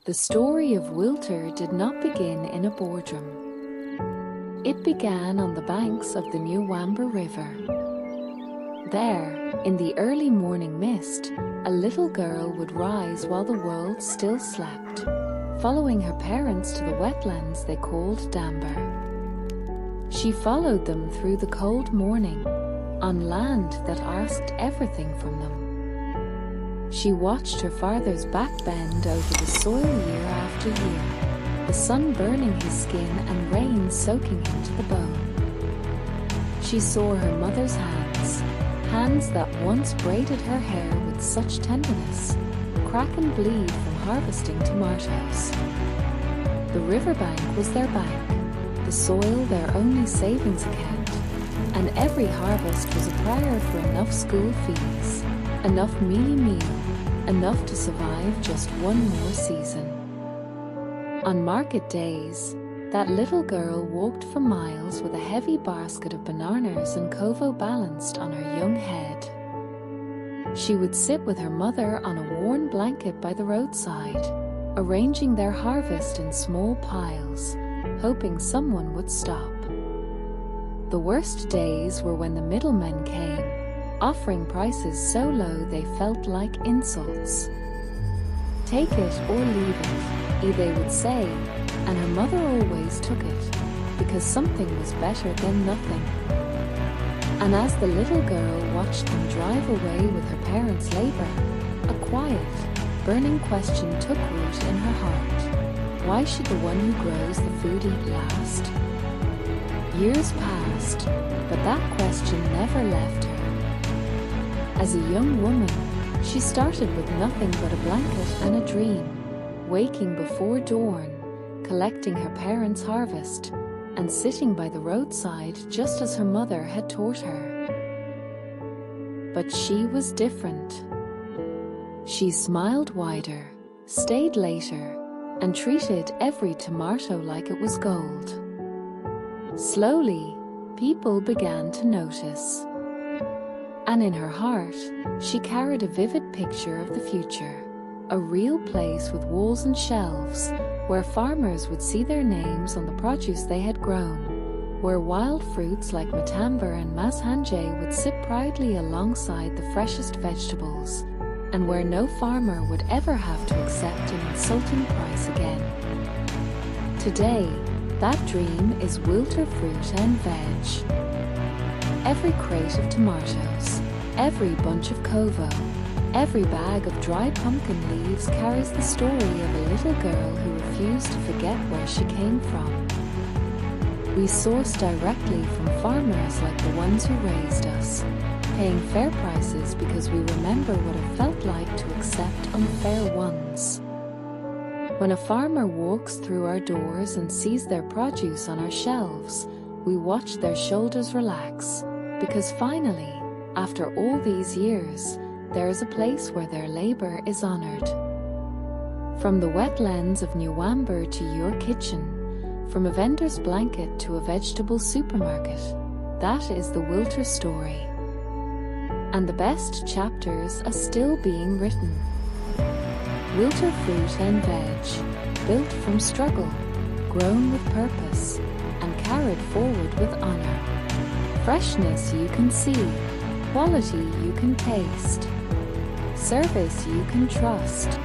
The story of Wilter did not begin in a boardroom. It began on the banks of the Newamber River. There, in the early morning mist, a little girl would rise while the world still slept, following her parents to the wetlands they called Damber. She followed them through the cold morning, on land that asked everything from them. She watched her father's back bend over the soil year after year, the sun burning his skin and rain soaking him to the bone. She saw her mother's hands that once braided her hair with such tenderness, crack and bleed from harvesting tomatoes. The riverbank was their bank, the soil their only savings account, and every harvest was a prayer for enough school fees, enough mealie meal, enough to survive just one more season. On market days, that little girl walked for miles with a heavy basket of bananas and kovo balanced on her young head. She would sit with her mother on a worn blanket by the roadside, arranging their harvest in small piles, hoping someone would stop. The worst days were when the middlemen came, offering prices so low they felt like insults. "Take it or leave it," they would say, and her mother always took it, because something was better than nothing. And as the little girl watched them drive away with her parents' labor, a quiet, burning question took root in her heart. Why should the one who grows the food eat last? Years passed, but that question never left her. As a young woman, she started with nothing but a blanket and a dream, waking before dawn, collecting her parents' harvest, and sitting by the roadside just as her mother had taught her. But she was different. She smiled wider, stayed later, and treated every tomato like it was gold. Slowly, people began to notice. And in her heart, she carried a vivid picture of the future, a real place with walls and shelves, where farmers would see their names on the produce they had grown, where wild fruits like matamber and mazhanje would sit proudly alongside the freshest vegetables, and where no farmer would ever have to accept an insulting price again. Today, that dream is wilta fruit and veg. Every crate of tomatoes, every bunch of kovo, every bag of dried pumpkin leaves carries the story of a little girl who refused to forget where she came from. We source directly from farmers like the ones who raised us, paying fair prices because we remember what it felt like to accept unfair ones. When a farmer walks through our doors and sees their produce on our shelves, we watch their shoulders relax, because finally, after all these years, there is a place where their labor is honored. From the wetlands of Newamber to your kitchen, from a vendor's blanket to a vegetable supermarket, that is the Wilter story. And the best chapters are still being written. Wilter fruit and veg, built from struggle, grown with purpose, and carried forward with honor. Freshness you can see, quality you can taste, service you can trust.